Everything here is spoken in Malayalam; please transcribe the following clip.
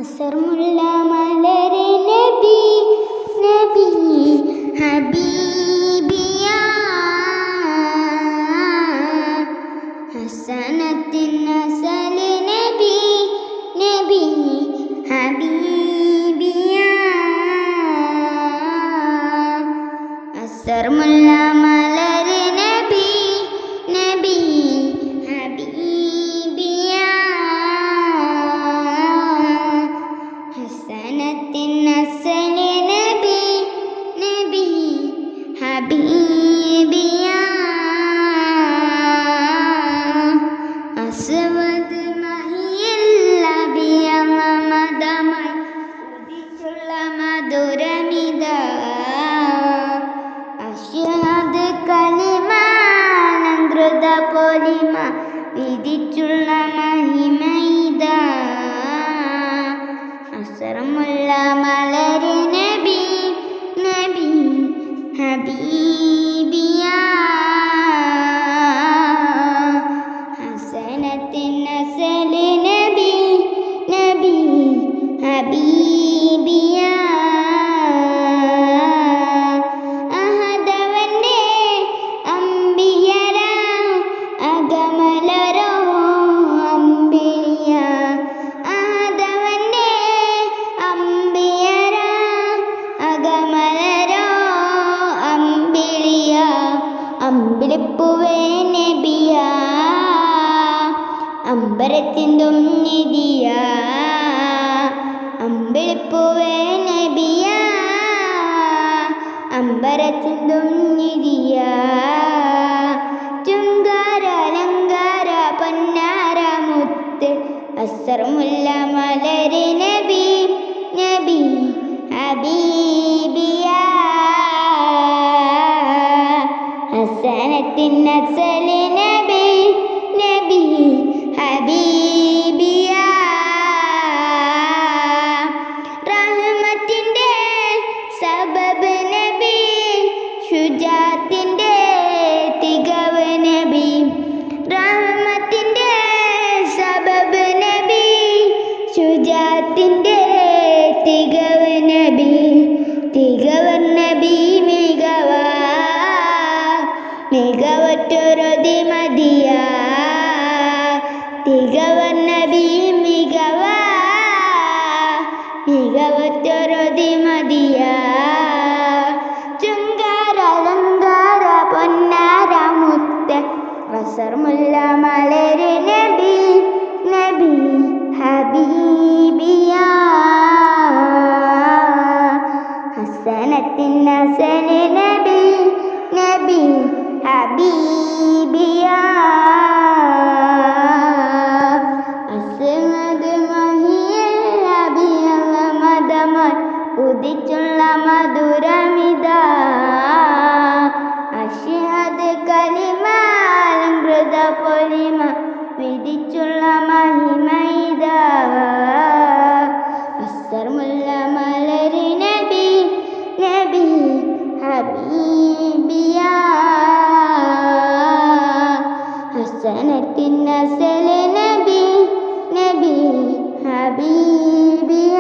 അസർമുല്ല മലരെ നബി നബി ഹബീബിയ ഹസനത്തിൻ അസല് നബി നബി ഹബീബിയ അസർമുല്ല മലരെ നബി നബി ഹബീബിയ ഹസനത്തിൻ അസല് നബി നബി ഹബീബിയ അസ്വദ് മഹിയല്ല ബിയമദമായി ഉദിച്ചുള്ള മധുരമിത അശ്ഹദ് കലിമാനങ്കൃത പൊലിമ വിധിച്ചുള്ള മഹിമൈത അസർമുല്ല മലരെ നബി നബി ഹബീബിയ ഹസനത്തിൻ അസല് നബി നബി ഹബീബിയ അഹദവന്റെ അമ്പിയര അകമലരോ അമ്പിയ അഹദവന്റെ അമ്പിയര അകമലരോ അമ്പിളിയ അമ്പിളിപ്പുവേ നബിയ അമ്പരത്തിന്തും നിധിയ അമ്പിളിപ്പുവേ നബിയ അമ്പരത്തിന്തും നിധിയ ചുങ്കാര അലങ്കാര പൊന്നാര മുത്ത് അസർമുല്ല മലരെ നബി നബി ഹബീബിയ ഹസനത്തിൻ അസല് നബി നബി ഹബീബിയ റഹ്മത്തിന്റെ സബബ് നബി ശുജാത്തിന്റെ തികവ് നബി റഹ്മത്തിന്റെ സബബ് നബി ശുജാത്തിന്റെ തികവ് നബി തികവർ നബി മികവറ്റൊരതി മതിയ തികവർ നബി മികവറ്റൊരതി മതിയ ചുങ്കാര അലങ്കാര പൊന്നാര മുത്ത് അസർമുല്ല മലരെ നബി നബി ഹബീബിയ ഹസനത്തിൻ അസല് നബി നബി ഹബീബിയ അസ്മദ് മഹിയല്ല ബിയമദമായി ഉദിച്ചുള്ള മധുരമിത അശ്ഹദ് കലിമാലങ്കൃത പൊലിമ വിധിച്ചുള്ള മഹിമൈത അസർമുല്ല മലരെ നബി നബി ഹബീബിയ ഹസനത്തിൻ അസല് നബി നബി ഹബീബിയ